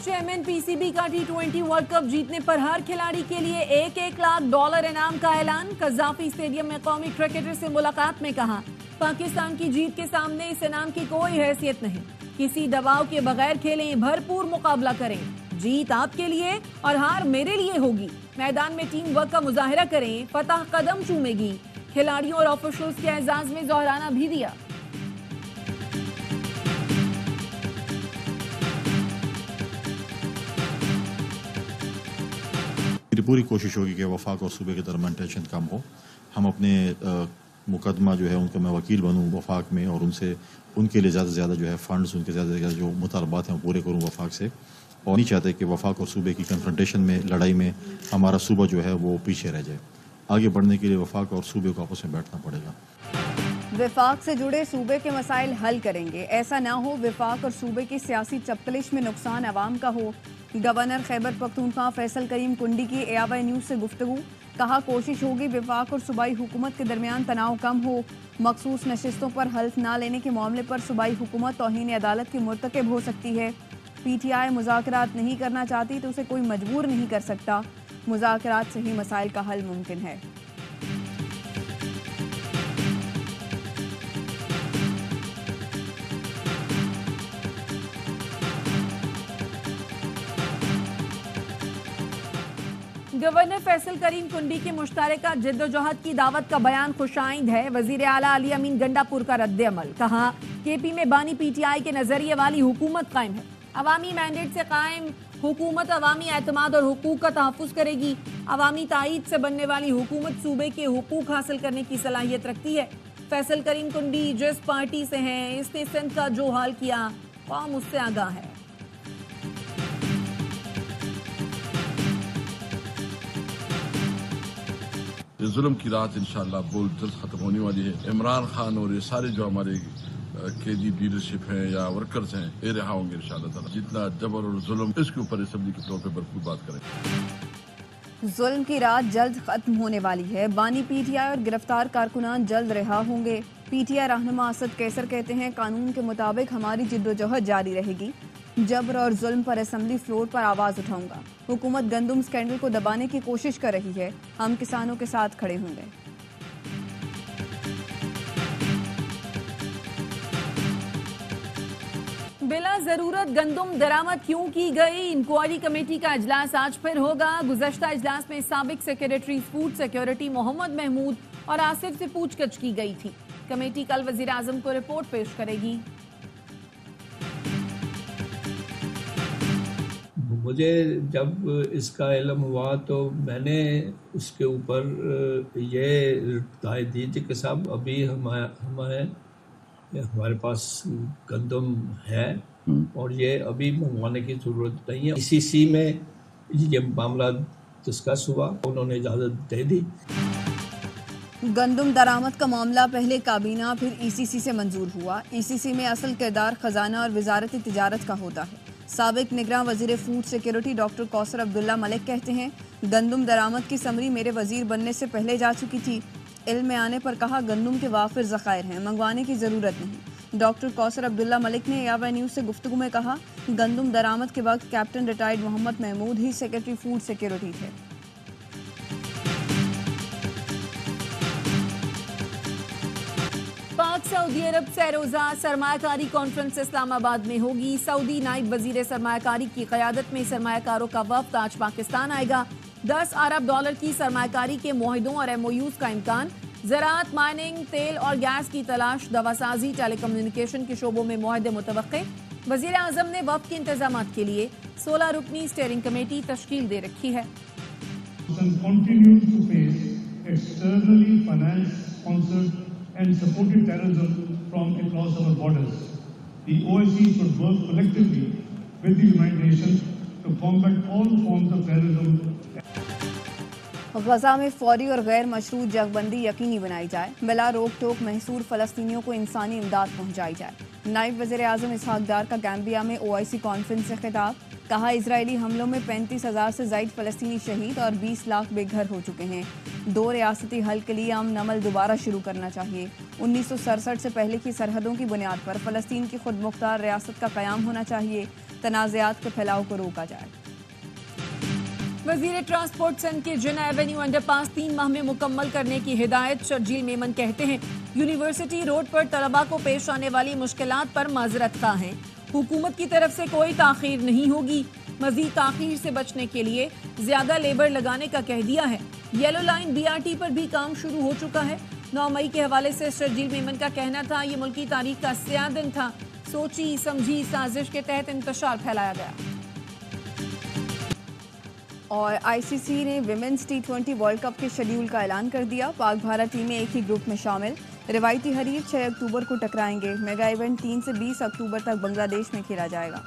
Chairman PCB का T20 world cup जीतने पर हर खिलाड़ी के लिए $1-1 लाख इनाम का ऐलान। कज़ाफी स्टेडियम में कौमी क्रिकेटर से मुलाकात में कहा, पाकिस्तान की जीत के सामने इस इनाम की कोई हैसियत नहीं, किसी दबाव के बगैर खेलें, भरपूर मुकाबला करें, जीत आपके लिए और हार मेरे लिए होगी। मैदान में टीम वर्क का मुजाहिरा करें, फतह कदम चूमेगी। खिलाड़ियों और ऑफिशियल्स के एजाज में जोहराना भी दिया। मेरी पूरी कोशिश होगी कि वफाक और सूबे के दरमियान टेंशन कम हो। हम अपने मुकदमा जो है उनका मैं वकील बनूं वफाक में और उनके लिए ज़्यादा से ज़्यादा जो है फंड्स उनके ज़्यादा से ज़्यादा जो मुतालबात हैं वो पूरे करूं वफाक से, और नहीं चाहते कि वफाक और सूबे की कन्फ्रंटेशन में, लड़ाई में हमारा सूबा जो है वो पीछे रह जाए। आगे बढ़ने के लिए वफाक और सूबे को आपस में बैठना पड़ेगा। विफाक से जुड़े सूबे के मसाइल हल करेंगे, ऐसा ना हो विफाक और सूबे की सियासी चपकलिश में नुकसान अवाम का हो। गवर्नर खैबर पख्तूनख्वा फैसल करीम कुंडी की AY न्यूज़ से गुफ्तगू, कहा कोशिश होगी विफाक और सूबाई हुकूमत के दरमियान तनाव कम हो। मखसूस नशिस्तों पर हल्फ ना लेने के मामले पर सूबाई हुकूमत तौहीन अदालत की मुर्तकब हो सकती है। PTI मुज़ाकरात नहीं करना चाहती तो उसे कोई मजबूर नहीं कर सकता, मुज़ाकरात से ही मसाइल का हल मुमकिन है। गवर्नर फैसल करीम कुंडी की मुश्तरका जिद्दोजहद की दावत का बयान खुशाइंद है। वजीर आला अली अमीन गंडापुर का रद्द-ए-अमल, कहा KP में बानी PTI के नजरिए वाली हुकूमत कायम है। अवामी मैंडेट से कायम हुकूमत अवामी एतमाद और हुकूक का तहफ़्फ़ुज़ करेगी। अवामी ताईद से बनने वाली हुकूमत सूबे के हुकूक हासिल करने की सलाहियत रखती है। फैसल करीम कुंडी जिस पार्टी से हैं, इसने सिंध का जो हाल किया कौम उससे आगाह है। ये जुल्म की रात इंशाअल्लाह बहुत जल्द खत्म होने वाली है। इमरान खान और ये सारे जो हमारे कैदी लीडरशिप हैं या वर्कर्स हैं, ये रिहा होंगे इंशाअल्लाह ताला। जितना जबर और जुल्म, इसके ऊपर असेंबली के तौर पर भरपूर बात करें। जुल्म की रात जल्द खत्म होने वाली है। बानी PTI और गिरफ्तार कारकुनान जल्द रिहा होंगे। PTI रहनुमा असद कैसर कहते हैं, कानून के मुताबिक हमारी जिद्दोजहद जारी रहेगी। जबर और जुल्म पर असेंबली फ्लोर पर आवाज उठाऊंगा। हुकूमत गंदम स्कैंडल को दबाने की कोशिश कर रही है, हम किसानों के साथ खड़े होंगे। बिला जरूरत गंदम दरामद क्यों की गई, इंक्वायरी कमेटी का इजलास आज फिर होगा। गुज़श्ता इजलास में साबिक secretary food security Mohammad Mahmood और आसिफ से पूछताछ की गई थी। कमेटी कल वजीर आजम को रिपोर्ट पेश करेगी। मुझे जब इसका इल्म हुआ तो मैंने उसके ऊपर ये राय दी थी कि साहब अभी हमारे पास गंदम है और ये अभी मंगवाने की ज़रूरत नहीं है। ICC में ये मामला डिस्कस हुआ, उन्होंने इजाज़त दे दी। गंदम दरामद का मामला पहले काबीना फिर ECC से मंजूर हुआ। ECC में असल किरदार खजाना और वजारत तिजारत का होता है। साबिक निगरान वजीर food security doctor Kausar Abdullah Malik कहते हैं, गंदम दरामद की समरी मेरे वजीर बनने से पहले जा चुकी थी। इल्म में आने पर कहा गंदम के वाफिर ज़खायर हैं, मंगवाने की ज़रूरत नहीं। डॉक्टर कौसर अब्दुल्ला मलिक ने AY न्यूज़ से गुफ्तगू में कहा, गंदम दरामद के वक्त कैप्टन रिटायर्ड मोहम्मद महमूद ही सेक्रेटरी फूड सिक्योरिटी थे। पाक सऊदी अरब सरोजा सरमायाकारी कॉन्फ्रेंस इस्लामाबाद में होगी। सऊदी नायब वजीर सरमायाकारी की क़यादत में सरमायाकारों का वफ्द आज पाकिस्तान आएगा। $10 अरब की सरमायाकारी के मुआहिदों और MOUs का इम्कान। ज़राअत, माइनिंग, तेल और गैस की तलाश, दवासाजी, टेलीकम्युनिकेशन के शोबों में मुआहदे मुतवक्के। वजीर आजम ने वफ्द के इंतजामात के लिए 16 रुकनी स्टीयरिंग कमेटी तश्कील दे रखी है। and supported terrorism from across our borders. The OIC should work collectively with the United Nations to combat all forms of terrorism. गजा में फौरी और गैर मशरूत जंगबंदी यकीनी बनाई जाए। बिला रोक टोक महसूर फ़लस्तीनियों को इंसानी इमदाद पहुँचाई जाए। नायब वज़ीर आज़म इसहाक डार का गैम्बिया में OIC कॉन्फ्रेंस से खिताब, कहा इजरायली हमलों में 35,000 से ज़ायद फ़लस्तीनी शहीद और 20 लाख बेघर हो चुके हैं। 2 रियासती हल के लिए अमन अमल दोबारा शुरू करना चाहिए। 1967 से पहले की सरहदों की बुनियाद पर फ़लस्तीन की खुद मुख्तार रियासत का क़याम होना चाहिए। तनाज़ात के फैलाव को रोका जाए। वजीर ट्रांसपोर्ट सिंध के जिना एवेन्यू अंडरपास 3 माह में मुकम्मल करने की हिदायत। शर्जील मेमन कहते हैं यूनिवर्सिटी रोड पर तलबा को पेश आने वाली मुश्किलात पर माजरत खा हैं। हुकूमत की तरफ से कोई ताखीर नहीं होगी। मजीद ताखीर से बचने के लिए ज्यादा लेबर लगाने का कह दिया है। येलो लाइन BRT पर भी काम शुरू हो चुका है। 9 मई के हवाले से शर्जील मेमन का कहना था ये मुल्की तारीख का स्याह दिन था। सोची समझी साजिश के तहत इंतशार फैलाया गया। और ICC ने विमेंस T20 वर्ल्ड कप के शेड्यूल का ऐलान कर दिया। पाक भारत टीमें एक ही ग्रुप में शामिल। रिवायती हरीफ 6 अक्टूबर को टकराएंगे। मेगा इवेंट 3 से 20 अक्टूबर तक बांग्लादेश में खेला जाएगा।